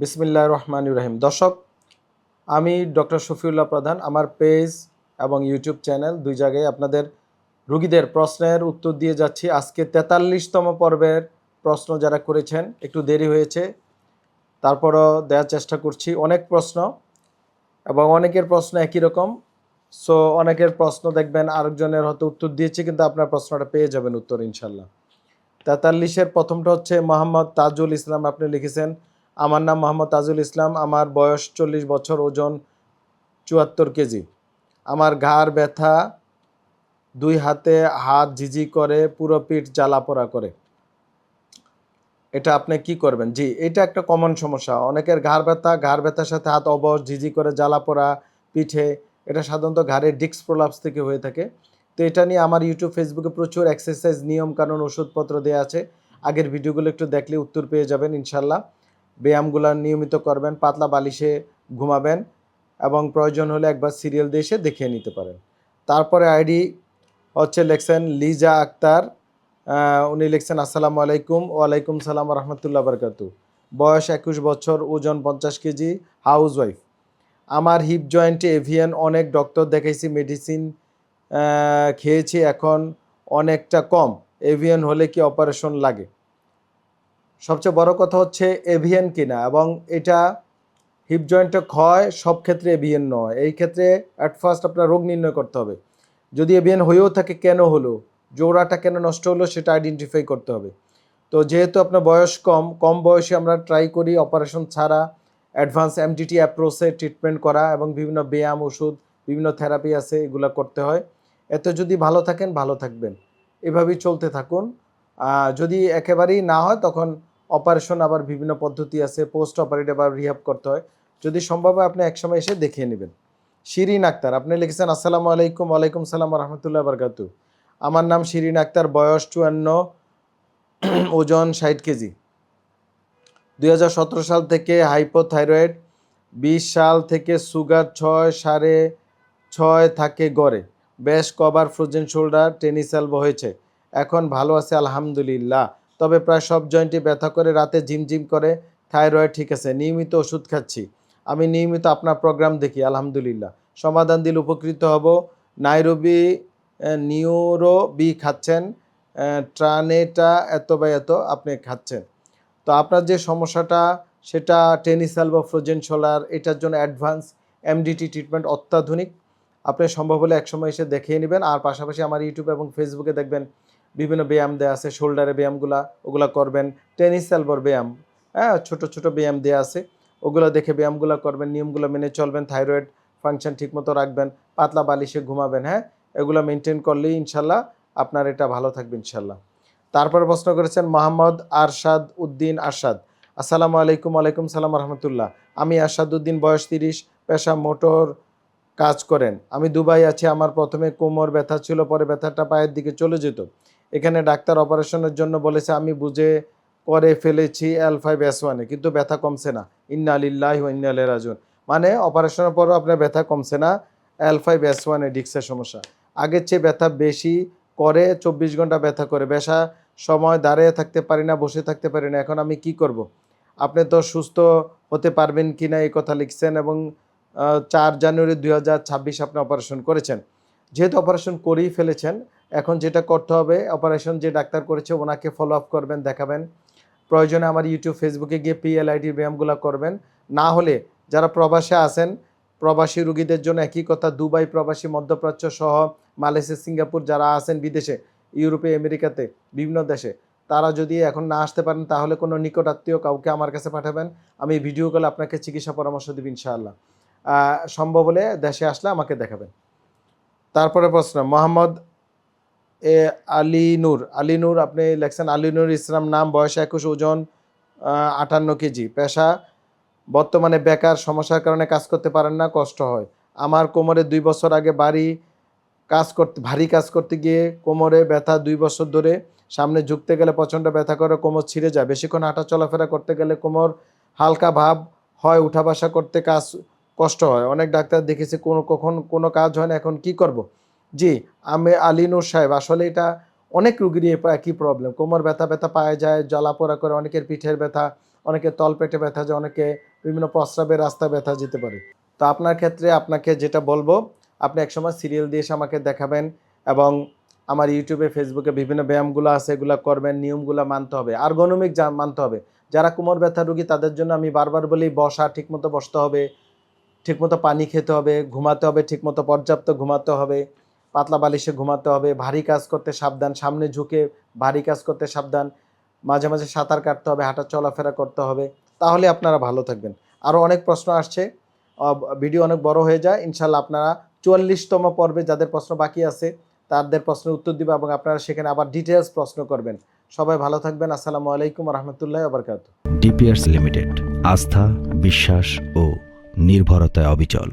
বিসমিল্লাহির রহমানির রহিম। দর্শক, আমি ডক্টর শফিউল্লাহ প্রধান। আমার পেজ এবং ইউটিউব চ্যানেল দুই জায়গায় আপনাদের রুগীদের প্রশ্নের উত্তর দিয়ে যাচ্ছি। আজকে ৪৩তম পর্বের প্রশ্ন যারা করেছেন, একটু দেরি হয়েছে, তারপরও দেওয়ার চেষ্টা করছি। অনেক প্রশ্ন এবং অনেকের প্রশ্ন একই রকম। সো অনেকের প্রশ্ন দেখবেন আরেকজনের হয়তো উত্তর দিয়েছি, কিন্তু আপনার প্রশ্নটা পেয়ে যাবেন উত্তর ইনশাল্লাহ। ৪৩-এর প্রথমটা হচ্ছে মোহাম্মদ তাজুল ইসলাম। আপনি লিখেছেন, আমার নাম মোহাম্মদ তাজুল ইসলাম, আমার বয়স 40 বছর, ওজন 74 কেজি। আমার ঘাড় ব্যথা, দুই হাতে হাত ঝিঝি করে, পুরো পিঠ জ্বালাপোড়া করে। এটা আপনি কি করবেন? জি, এটা একটা কমন সমস্যা। অনেকের ঘাড় ব্যথার সাথে হাত অবশ, ঝিঝি করে, জ্বালাপোড়া পিঠে। এটা সাধারণত ঘাড়ের ডিস্ক প্রলাপস থেকে হয়ে থাকে। তো এটা নিয়ে আমার ইউটিউব, ফেসবুকে প্রচুর এক্সারসাইজ, নিয়ম কানুন, ওষুধপত্র দেওয়া আছে। আগের ভিডিওগুলো একটু দেখলে উত্তর পেয়ে যাবেন ইনশাল্লাহ। ব্যায়ামগুলো নিয়মিত করবেন, পাতলা বালিশে ঘুমাবেন এবং প্রয়োজন হলে একবার সিরিয়াল দিয়ে এসে দেখিয়ে নিতে পারেন। তারপরে আইডি হচ্ছে লিখছেন লিজা আক্তার। উনি লিখছেন, আসসালামু আলাইকুম। ওয়ালাইকুম সালাম রহমতুল্লাহ বরকাতু। বয়স 21 বছর, ওজন 50 কেজি, হাউস ওয়াইফ। আমার হিপ জয়েন্টে এভিয়ান, অনেক ডক্টর দেখাইছি, মেডিসিন খেয়েছি, এখন অনেকটা কম। এভিয়ান হলে কি অপারেশন লাগে? সবচেয়ে বড় কথা হচ্ছে এভিয়ান কিনা, এবং এটা হিপ জয়েন্টে ক্ষয় সব ক্ষেত্রে এভিয়ান নয়। এই ক্ষেত্রে অ্যাট ফার্স্ট আপনার রোগ নির্ণয় করতে হবে। যদি এভিয়ান হয়েও থাকে, কেন হলো, জোড়াটা কেন নষ্ট হলো, সেটা আইডেন্টিফাই করতে হবে। তো যেহেতু আপনার বয়স কম বয়সে আমরা ট্রাই করি অপারেশন ছাড়া অ্যাডভান্স এমডিটি অ্যাপ্রোচে ট্রিটমেন্ট করা, এবং বিভিন্ন ব্যায়াম, ওষুধ, বিভিন্ন থেরাপি আছে, এগুলো করতে হয়। এতে যদি ভালো থাকেন, ভালো থাকবেন, এভাবেই চলতে থাকুন। যদি একেবারেই না হয়, তখন অপারেশন, আবার বিভিন্ন পদ্ধতি আছে, পোস্ট অপারেটিভ আবার রিহ্যাব করতে হয়। যদি সম্ভব হয়, আপনি একসময় এসে দেখিয়ে নেবেন। শিরিন আক্তার, আপনি লিখেছেন, আসসালামু আলাইকুম। ওয়ালাইকুম সালাম রহমতুল্লাহ বরকাতু। আমার নাম শিরিন আক্তার, বয়স 54, ওজন 60 কেজি। 2017 সাল থেকে হাইপোথাইরয়েড, 20 সাল থেকে সুগার 6.5 থাকে গড়ে, বেশ cover frozen shoulder, tennis elbow হয়েছে, এখন ভালো আছে আলহামদুলিল্লাহ। তবে প্রায় সব জয়েন্টে ব্যথা করে, রাতে ঝিমঝিম করে। থাইরয়েড ঠিক আছে, নিয়মিত ওষুধ খাচ্ছি। আমি নিয়মিত আপনার প্রোগ্রাম দেখি আলহামদুলিল্লাহ। সমাধান দিলে উপকৃত হব। নাইরোবি নিউরো বি খাচ্ছেন, ট্রানেটা এত বা এত আপনি খাচ্ছেন। তো আপনার যে সমস্যাটা, সেটা টেনিস এলবো, ফ্রোজেন শোল্ডার, এটার জন্য অ্যাডভান্স এমডিটি ট্রিটমেন্ট অত্যাধুনিক। আপনি সম্ভব হলে একসময় এসে দেখিয়ে নেবেন। আর পাশাপাশি আমার ইউটিউব এবং ফেসবুকে দেখবেন বিভিন্ন ব্যায়াম দেওয়া আছে, শোল্ডারের ব্যায়ামগুলো, ওগুলো করবেন। টেনিস এলবোর ব্যায়াম, হ্যাঁ, ছোট ছোট ব্যায়াম দেওয়া আছে, ওগুলো দেখে ব্যায়ামগুলো করবেন, নিয়মগুলো মেনে চলবেন, থাইরয়েড ফাংশন ঠিকমতো রাখবেন, পাতলা বালিশে ঘুমাবেন। হ্যাঁ, এগুলো মেনটেন করলেই ইনশাল্লাহ আপনার এটা ভালো থাকবে ইনশাল্লাহ। তারপর প্রশ্ন করেছেন মোহাম্মদ আরশাদ উদ্দিন আরশাদ। আসসালামু আলাইকুম। ওয়ালাইকুম সালাম রহমতুল্লাহ। আমি আরশাদ উদ্দিন, বয়স 30, পেশা মোটর কাজ করেন। আমি দুবাই আছি। আমার প্রথমে কোমর ব্যথা ছিল, পরে ব্যথাটা পায়ের দিকে চলে যেত। এখানে ডাক্তার অপারেশনের জন্য বলেছে, আমি বুঝে করে ফেলেছি L5S1-এ, কিন্তু ব্যথা কমছে না। ইন্না লিল্লাহি ওয়া ইন্না ইলাইহি রাজিউন। মানে অপারেশনের পরও আপনার ব্যথা কমছে না, L5S1-এ ডিস্কের সমস্যা। আগের চেয়ে ব্যথা বেশি করে, 24 ঘন্টা ব্যথা করে, বেশা সময় দাঁড়িয়ে থাকতে পারি না, বসে থাকতে পারি না। এখন আমি কি করব? আপনি তো সুস্থ হতে পারবেন কিনা এই কথা লিখছেন, এবং 4 জানুয়ারি 2026 আপনি অপারেশন করেছেন। যেহেতু অপারেশন করেই ফেলেছেন, এখন যেটা করতে হবে, অপারেশন যে ডাক্তার করেছে ওনাকে ফলো আপ করবেন, দেখাবেন। প্রয়োজনে আমার ইউটিউব, ফেসবুকে গিয়ে PLID ব্যায়ামগুলো করবেন। না হলে যারা প্রবাসে আছেন, প্রবাসী রুগীদের জন্য একই কথা, দুবাই প্রবাসী, মধ্যপ্রাচ্য সহ মালয়েশিয়া, সিঙ্গাপুর যারা আছেন বিদেশে, ইউরোপে, আমেরিকাতে, বিভিন্ন দেশে, তারা যদি এখন না আসতে পারেন, তাহলে কোনো নিকট আত্মীয় কাউকে আমার কাছে পাঠাবেন। আমি ভিডিও কলে আপনাকে চিকিৎসা পরামর্শ দেব ইনশাআল্লাহ। সম্ভব হলে দেশে আসলে আমাকে দেখাবেন। তারপরে প্রশ্ন মোহাম্মদ আলী নূর, আপনি লেখছেন আলী নূর ইসলাম নাম, বয়স 21, ওজন 58 কেজি, পেশা বর্তমানে বেকার, সমস্যার কারণে কাজ করতে পারেন না, কষ্ট হয়। আমার কোমরে 2 বছর আগে ভারী কাজ করতে গিয়ে কোমরে ব্যথা, 2 বছর ধরে। সামনে ঝুঁকতে গেলে প্রচণ্ড ব্যথা করে, কোমর ছিঁড়ে যায়। বেশিক্ষণ হাঁটা চলাফেরা করতে গেলে কোমর হালকা ভাব হয়, উঠা বসা করতে কষ্ট হয়। অনেক ডাক্তার দেখেছি, কখন কোনো কাজ হয় না, এখন কি করব? জি, আমি আলী নূর সাহেব, আসলে এটা অনেক রুগীরই একই প্রবলেম। কোমর ব্যথা পায়ে যায়, জ্বালাপোড়া করে, অনেকের পিঠের ব্যথা, অনেকে তলপেটে ব্যথা যায়, অনেকে বিভিন্ন প্রস্রাবের রাস্তায় ব্যথা যেতে পারে। তো আপনার ক্ষেত্রে আপনাকে যেটা বলবো, আপনি একসময় সিরিয়াল দিয়ে এসে আমাকে দেখাবেন এবং আমার ইউটিউবে ফেসবুকে বিভিন্ন ব্যায়ামগুলো আছে, এগুলো করবেন, নিয়মগুলো মানতে হবে, আর্গোনমিক মানতে হবে। যারা কোমর ব্যথা রোগী তাদের জন্য আমি বারবার বলি বসা, ঠিকমতো বসতে হবে, ঠিকমতো পানি খেতে হবে, ঘুমাতে হবে, ঠিকমতো পর্যাপ্ত ঘুমাতে হবে, পাতলা বালিশে ঘুমাতে হবে, ভারী কাজ করতে সাবধান, সামনে ঝুঁকে ভারী কাজ করতে সাবধান, মাঝে মাঝে সাঁতার কাটতে হবে, হাঁটা চলাফেরা করতে হবে, তাহলে আপনারা ভালো থাকবেন। আরও অনেক প্রশ্ন আসছে, ভিডিও অনেক বড় হয়ে যায়। ইনশাল্লাহ আপনারা 44তম পর্বে যাদের প্রশ্ন বাকি আছে তাদের প্রশ্নের উত্তর দিব এবং আপনারা সেখানে আবার ডিটেলস প্রশ্ন করবেন। সবাই ভালো থাকবেন। আসসালামু আলাইকুম রহমতুল্লাহ বারকাতুহু। ডিপিআরস লিমিটেড, আস্থা, বিশ্বাস ও নির্ভরতায় অবিচল।